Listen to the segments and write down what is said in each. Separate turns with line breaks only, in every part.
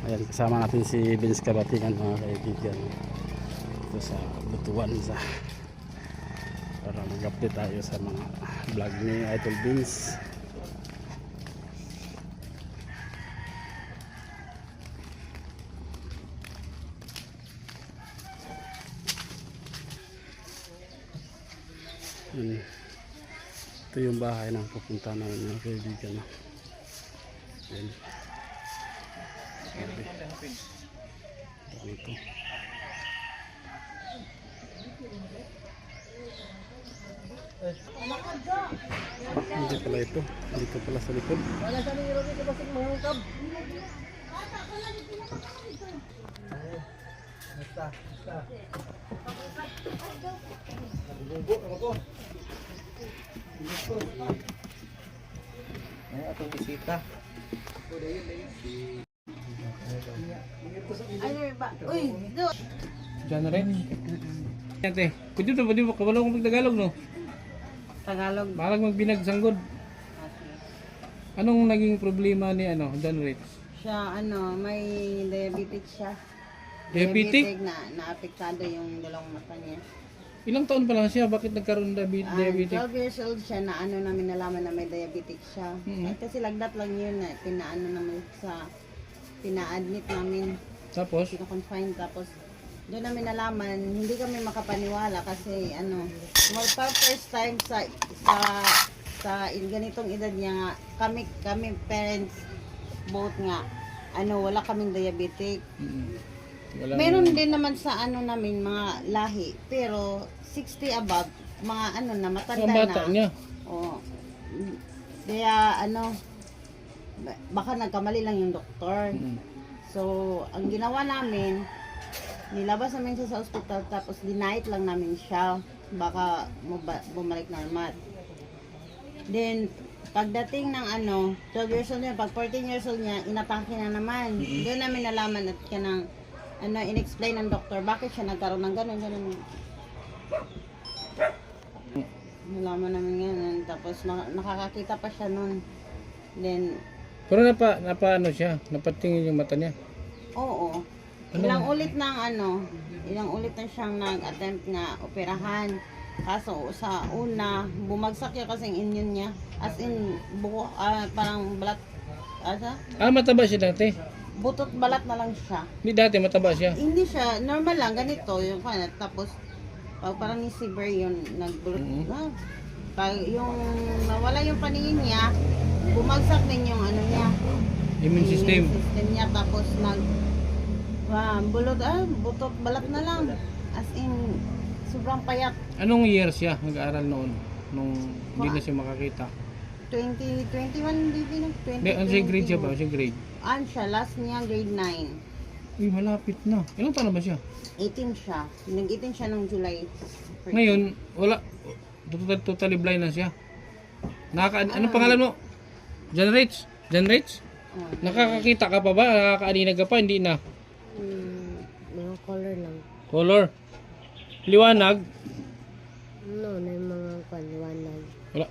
Ayan, kasama natin si Vince Kabatingan mga kaibigan. Ito sa Butuan sa para mag-update tayo sa mga vlog ni Idol Vince. Ito yung bahay na pupunta namin mga kaibigan. Ayan. Ito. Hindi pala ito. Dito pala sa likod.
Wala sa nilo dito kasi mangungkab. Basta. Bubuk ako ko. Ay, atong bisita.
Ano ba? Uy, do.
Diyan rin. Ate, kundi to, pwede mo kabalo kung mag-Tagalog, no?
Tagalog.
Balag magbinag sanggod. Anong naging problema ni John Rich?
Siya, may diabetic siya.
Diabetic?
Naapektado yung dalawang mata niya.
Ilang taon pa lang siya? Bakit nagkaroon diabetic?
12 years old siya na namin nalaman na may diabetic siya.
Mhm.
Kasi lagdat lang yun na pina-admit namin.
Tapos?
Pina-confine. Tapos doon namin nalaman, hindi kami makapaniwala kasi first time sa ganitong edad niya nga, kami parents both nga, wala kaming diabetic.
Wala
Meron din naman sa namin mga lahi, pero 60 above, mga na matanda
Ang bata
na.
niya.
Oo. Kaya baka nagkamali lang yung doktor. So, ang ginawa namin, nilabas namin siya sa ospital tapos dinight lang namin siya. Baka bumalik normal. Then, pagdating ng 12 years old niya, pag 14 years old niya, inatake na naman. Doon namin nalaman at kanang in-explain ng doktor bakit siya nagkaroon ng ganun. Nalaman namin ganun. Tapos nakakakita pa siya nun. Then,
Pero siya? Napatingin yung mata niya?
oo. Ilang ulit na siyang nag-attempt na operahan. Kaso sa una, bumagsak yung kasing immune niya. As in, parang balat,
Mataba siya dati?
butot balat na lang siya.
Hindi dati mataba siya?
Hindi siya, normal lang, ganito yung tapos parang ni severe yun, nagbulot na. Pag yung nawala yung paningin niya, bumagsak din yung niya.
Immune system?
Immune system niya, tapos butot balat na lang. As in, sobrang payat.
Anong year siya nag-aaral noon? Nung hindi na siya makakita?
2021 baby na.
Hindi, ano siya grade siya ba? Siya grade?
Siya, last niya grade 9.
Uy, malapit na. Ilang taon na ba siya?
18 siya. Nag-18 siya ng July.
Ngayon, wala. Totally blind na siya. Anong pangalan mo? John Rich? John Rich? Nakakakita ka pa ba? Nakakaaninag ka pa? Hindi na.
Mga color lang.
Color? Liwanag?
No, na yung mga liwanag.
Wala.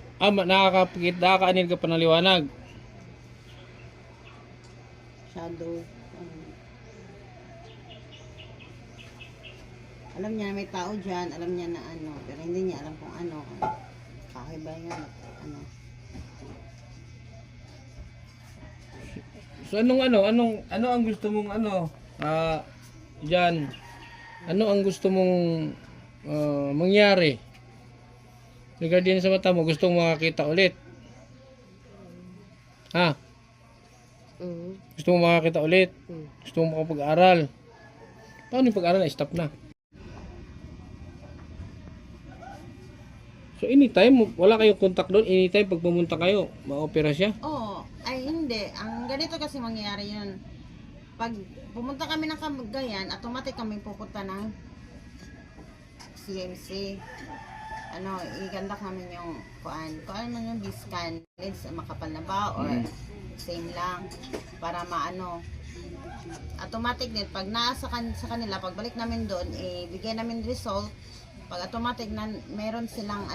Nakakaaninag ka pa ng liwanag?
Shadow. Alam niya may tao dyan, alam niya na pero hindi niya alam kung kahoy ba yan,
So ano ang gusto mong Jan, ano ang gusto mong mangyari? Regarding sa mata mo, gusto mong makakita ulit? Ha? Gusto mong makakita ulit? Gusto mong makapag-aral? Paano yung pag-aral? Stop na. So anytime, wala kayong contact doon? Anytime pag pumunta kayo, ma-opera siya?
Oo. Ay, hindi. Ang ganito kasi mangyayari yun. Pag pumunta kami ng Cagayan, automatic kami pupunta ng CMC. Igandak namin yung kuan man yung B-scan. Makapal na ba or same lang para automatic din pag nasa kanila, pagbalik namin doon, bigay namin result. Pag automatic na meron silang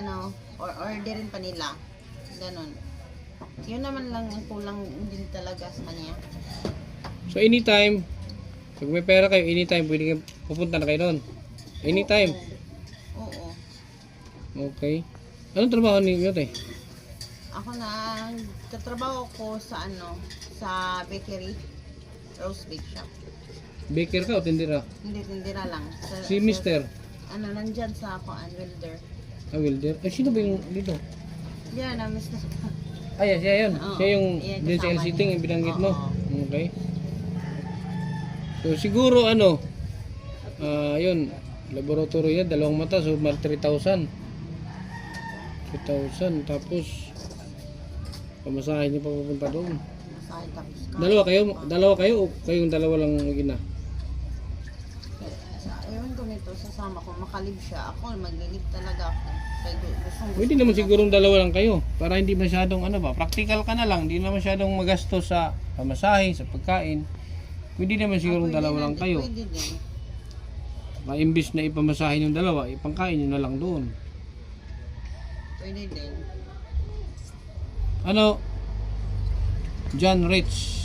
or orderin pa nila. Ganun. Yun naman lang ang kulang din talaga sa kanya.
So anytime, pag may pera kayo, anytime pwede kayo pupunta na kayo doon. Anytime.
Oo.
Okay. Anong trabaho ninyo, te?
Ako na, katrabaho ko sa sa bakery. Rose Bake Shop.
Baker ka o tindera?
Hindi, tindira lang.
Si Mister?
Nandyan sa ako, welder.
Welder? Eh, sino ba yung dito?
Yan, Mr.
Ay, siya yun.
Oo.
Siya yung
Yan,
din sa
kasama
LCT
niya.
yung binanggit mo.
Oo.
Okay. So, siguro yun, laboratory yan, 2 mata, so 3,000. 3,000, tapos pamasahin niyo pa pupunta doon.
Masahid tapos ka.
Dalawa kayo o kayong dalawa lang mag-ina?
Ewan ko nito, sasama ko, makalib siya. Ako, maglilib talaga ako. Kaya gustong
Pwede naman sigurong dalawa lang kayo para hindi masyadong practical ka na lang, hindi na masyadong magastos sa pamasahe, sa pagkain. Pwede naman sigurong dalawa lang kayo.
Pwede din.
Imbis na ipamasahin yung dalawa, ipangkain nyo na lang doon.
Pwede din.
John Rich.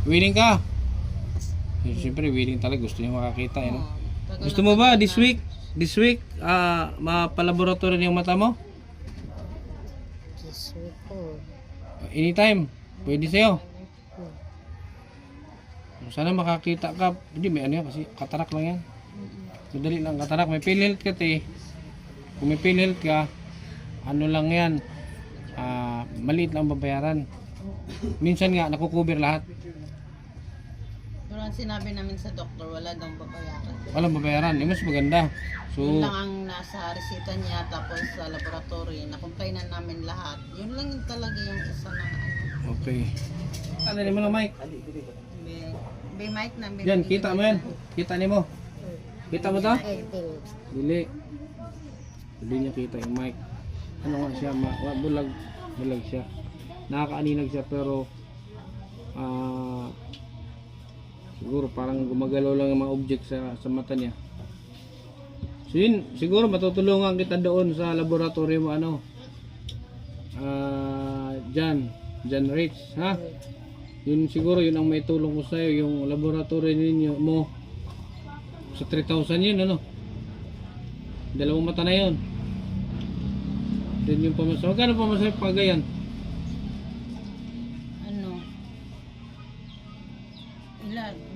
Willing ka? Siyempre willing talaga, gusto niya makakita.
Oo. Tagal
Gusto
na
mo ba
tagal
this week, mapalaboratory yung mata mo?
This week po.
Anytime, pwede sa'yo. Sana makakita ka. Hindi, may ano yan kasi katarak lang yan. Madali lang katarak. May PhilHealth ka kung may PhilHealth ka, ano lang yan, maliit lang babayaran. Minsan nga nakukover lahat.
Pero ang sinabi namin sa doktor, wala daw babayaran.
Walang babayaran, mas maganda.
Yun
So,
lang ang nasa resita niya, tapos sa laboratory, na-complainan namin lahat. Yun lang yung talaga yung isa na
okay. Ano mo na mic?
May mic na.
Yan, kita mo yan. Kita ni mo. Kita mo to? Dili. Hindi niya kita yung mic. Ano nga siya, bulag siya. Nakakaaninag siya pero siguro parang gumagalaw lang yung mga object sa mata niya. So yun, siguro matutulungan kita doon sa laboratory mo John Rich, ha? Yun siguro yun ang may tulong ko sa iyo, yung laboratory ninyo mo sa 3,000 yun 2 mata na yun. Then yung pamasahe, magkano pamasahe pag ganyan?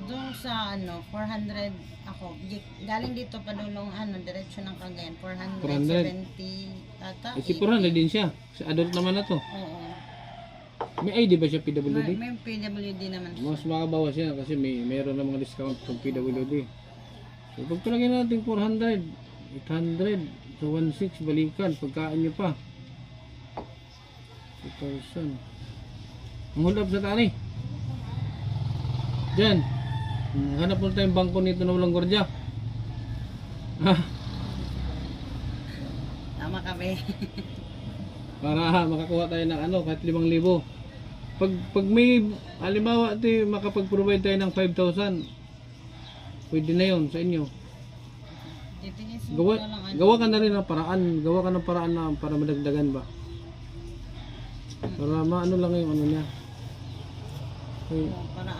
Doon sa 400 ako. Galing dito pa dulong diretso ng Cagayan, 470 ata.
Si 400 din siya. Si adult naman na to.
Oo.
May ID ba siya PWD?
May PWD naman siya.
Mas makabawas yan kasi meron na mga discount pag PWD. So pag palagay natin 400, 800, so 1,600 balikan, pagkain nyo pa 2,000. Ang hold up sa tani dyan, hanap mo tayong bangko nito na walang gordya.
Tama kami.
Para makakuha tayo ng kahit 5,000. Pag may halimbawa makapag-provide tayo ng 5,000, pwede na yun sa inyo.
Titinisin ko na lang
Gawa ka na rin ng paraan. Gawa ka ng paraan na para madagdagan ba? Para maano lang yung niya. Okay.
para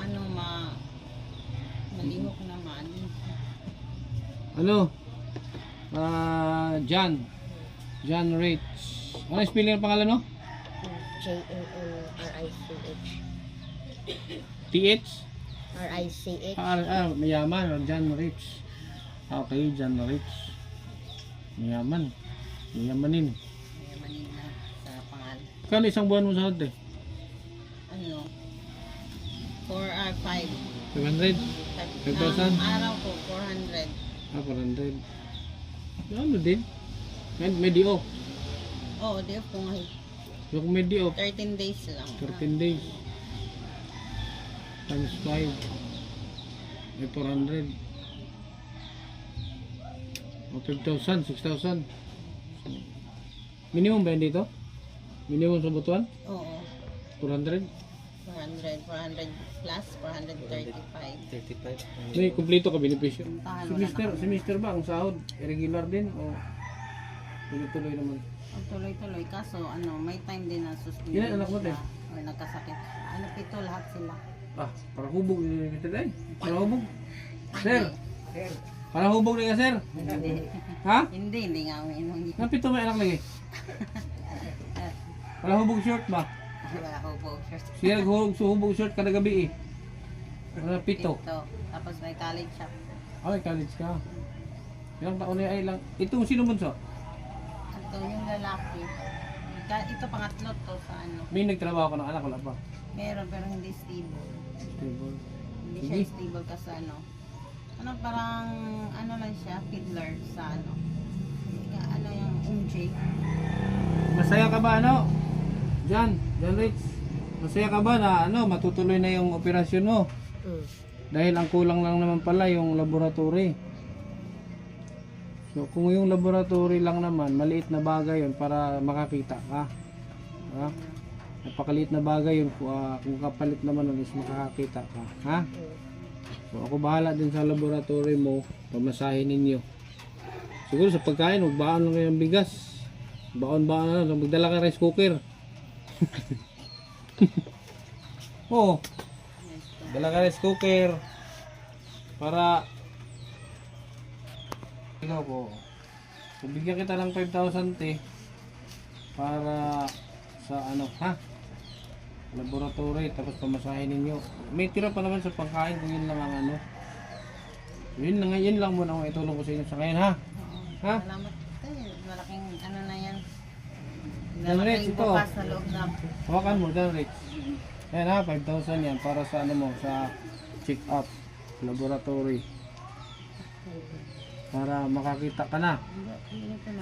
malihok naman.
John Rich. Ano yung spelling ng pangalan mo?
J-A-N-R-I-C-H.
TH?
R-I-C-H.
Mayaman. John Rich. Okay, John Rich. Mayaman. Mayamanin.
Mayamanin na sa pangalan.
Kano isang buwan mo sa hotel?
4 or 5.
700? 5,000?
Araw ko, 400.
400. Ano din? May di off.
Oo, di po nga.
Yung may di off.
13 days lang.
13 days. Times 5. May 400. O 5,000, 6,000. Minimum ba yun dito? Minimum sa butuan?
Oo.
400?
400 plus, 435.
May kumpleto ka benepisyo.
Puntahan
Si
mo na
Mr. ba ang sahod? Irregular din? O tuloy-tuloy naman?
Tuloy-tuloy. Kaso, may time din na suspend.
Ilan anak mo, te?
Or nagkasakit. 7 lahat sila.
Ah, para hubog ni Mr. Day. Para hubog. Sir. Para hubog na ka, sir.
Hindi.
Ha?
Hindi nga uminom niya.
Napito may anak lagi. Para hubog short ba?
Wala ko po.
Siya hubog short kada gabi eh. Para pito.
Ito. Tapos may college shop.
Ay, college ka. Ilang taon na ay lang. Ito sino bunso?
Ito yung lalaki. Ito pangatlo to sa ano.
May nagtrabaho ka ng anak, wala pa.
Meron pero hindi stable.
Stable.
Hindi
Sige.
siya stable kasi ano. Ano parang ano lang siya, fiddler sa ano. Ano yung umjay.
Masaya ka ba ano? John Rich. Masaya ka ba na ano, matutuloy na yung operasyon mo? Dahil ang kulang lang naman pala yung laboratory. So kung yung laboratory lang naman, maliit na bagay yun para makakita ka. Ha? Napakaliit na bagay yun kung kapalit naman nun is makakakita ka. Ha? So ako bahala din sa laboratory mo, pamasahin ninyo. Siguro sa pagkain, magbaon lang kayo ng bigas. Baon-baon na, magdala ka rice cooker. Oo. Dala ka rice cooker. Para ikaw po. So, bigyan kita ng 5,000 te. Para sa ano, ha? Laboratory, tapos pamasahin ninyo. May tira pa naman sa pangkain kung yun lang ang ano. Yun lang muna ang itulong ko sa inyo sa ngayon, ha? Ha?
Salamat. Malaking ano na yan.
Yan, Rich,
Malaking
ito.
bukas sa loob na.
Hawakan mo dyan, Rich. Yan ha, 5,000 yan para sa ano mo, sa check up laboratory. Para makakita ka na.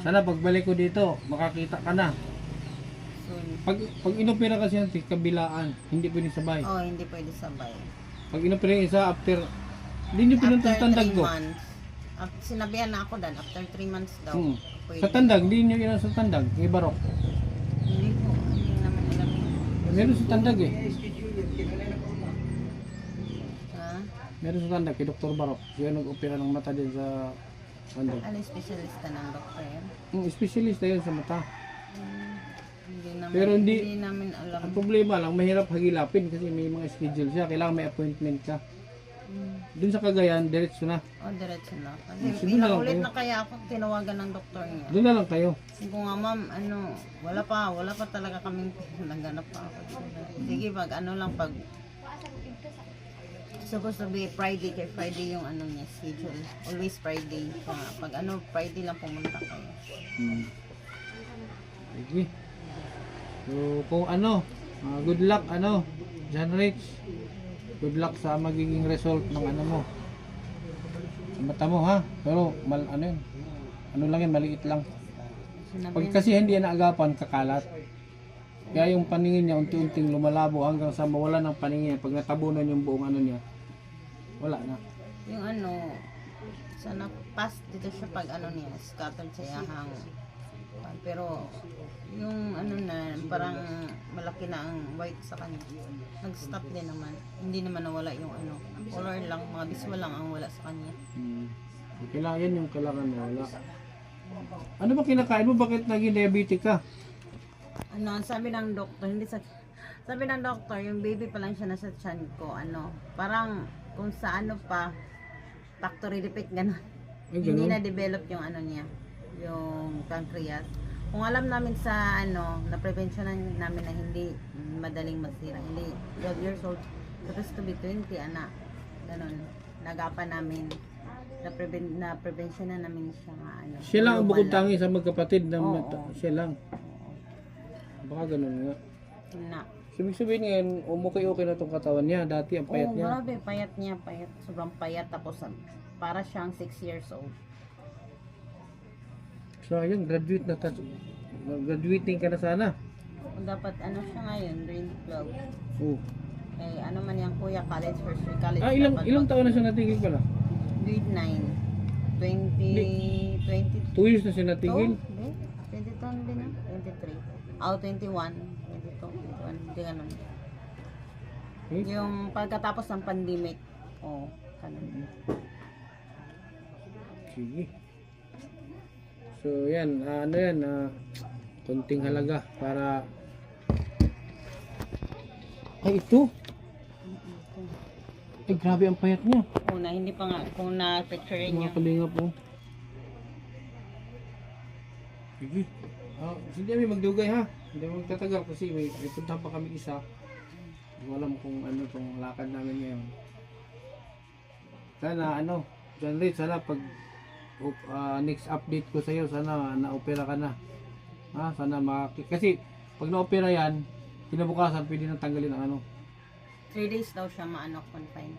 Sana pagbalik ko dito, makakita ka na.
Soon.
Pag inopera kasi yan, kabilaan, hindi pwedeng sabay.
Oh, hindi pwede sabay.
Pag inopera yung isa, after, hindi nyo pinunta sa tandag
3
ko.
months. Sinabihan na ako dan, after 3 months daw.
Hmm.
Pwede.
Sa tandag, hindi nyo yun sa tandag, may barok.
Hindi po, hindi naman alam.
Meron sa tandag eh.
Ha?
Meron sa tandag, kay Dr. Barok. Siya nag-opera ng mata din sa tandag.
Ano yung specialista ng doktor?
Specialist na yun sa mata.
Hindi naman,
Pero hindi
namin alam.
ang problema lang, mahirap hagilapin kasi may mga schedule siya. Kailangan may appointment ka. Dun sa Cagayan, diretso na.
Oh, diretso na.
Sige
Kasi
na
ilang
lang
ulit
kayo.
na kaya ako tinawagan ng doktor niya.
Doon na lang kayo.
Sabi ko nga ma'am, ano, wala pa talaga kaming naghanap pa ako. Sige, pag ano lang, pag supposed to be Friday, kay Friday yung ano niya, schedule. Always Friday. Pag ano, Friday lang pumunta kayo.
Sige. So, kung ano, good luck, ano, John Rich. Good luck sa magiging result ng ano mo. Sa mata mo, ha? Pero, ano yun? Ano lang yun, maliit lang.
Sinabi
Pag kasi hindi yan naagapan, kakalat. Kaya yung paningin niya unti-unting lumalabo hanggang sa mawala ng paningin niya. Pag natabunan yung buong ano niya, wala na.
yung ano, sana pass dito siya pag ano niya, scattered sa yahang. Pero, yung ano na, parang malaki na ang white sa kanya. Nag-stop din naman. Hindi naman nawala yung ano. Color lang, mga visual lang ang wala sa kanya.
Kailangan yan yung kailangan mo, wala. Ano ba kinakain mo? Bakit naging diabetic ka?
Ano, sabi ng doktor, hindi sa... Sabi ng doktor, yung baby pa lang siya nasa tiyan ko, ano, parang kung sa ano pa, factory defect, gano'n.
Ay,
Hindi
ganun?
na-develop yung ano niya, yung pancreas. Kung alam namin sa ano, na prevention namin na hindi madaling masira, hindi 12 years old, supposed to be 20, anak. Ganun, nagapan namin, na prevention na namin siya nga, ano.
Siya lang ang
global
bukod tangi sa magkapatid na
Oo.
siya lang. Baka ganun nga.
Na.
Ibig sabihin ngayon, okay na tong katawan niya. Dati ang payat
Oo,
niya.
grabe, payat niya, payat. Sobrang payat, tapos para siyang 6 years old.
So ayun, graduate na. Graduating ka na sana.
Dapat ano siya ngayon, grade 12.
Oh.
Eh, ano man yung kuya, college, first year college.
Ilang taon na siya natigil pala?
Grade 9. 20,
2 years na siya natigil.
22 din na? 23. Oh, 21. 22, 21. Hindi ganun.
Eh?
Yung pagkatapos ng pandemic. Oh, ganun.
Sige. So yan, ano yan, konting halaga para... Ay, ito. Eh, grabe ang payat niya.
Una, hindi pa nga, kung na-picturein
Mga
niyo.
kalinga po. Sige. Hindi kami magdugay ha. Hindi kami magtatagal kasi may puntahan pa kami isa. Hindi ko alam kung ano itong lakad namin ngayon. Sana ano, John Ray, sana pag next update ko sa iyo, sana na-opera ka na. Ha, sana kasi pag na-opera yan, kinabukasan pwede nang tanggalin ang ano.
3 days daw siya confine.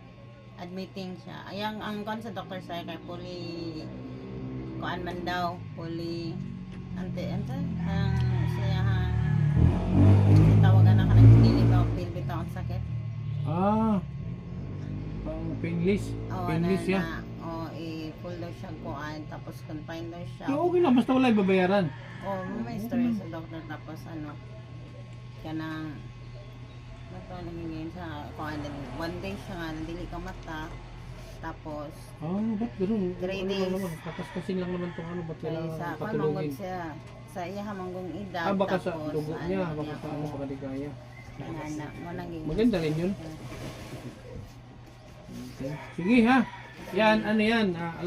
Admitting siya. Ayang ang kon sa doctor sa kay kuan man daw, ante ang siya tawagan na kanang dili ba feel bitaw ang sakit.
Pang painless.
Oh,
Painless siya.
I-full daw siya kuan tapos confine daw siya.
Yung okay lang, basta wala ibabayaran.
Oh, may story sa doctor tapos kanang ito nangyayari sa kuan din. One day siya nga dili ka mata tapos
Ba't ganun?
3
Ano
days.
lang naman, kakaskasin lang naman itong ano, ba't
kay
kailangan
sa kuan
patulogin?
manggod siya sa iya manggong edad
Baka sa
tapos
dugo niya, baka
niya,
sa ano, baka di kaya.
na mo nang
Maganda rin yun. Okay. Sige ha. Yan, ano yan. Alam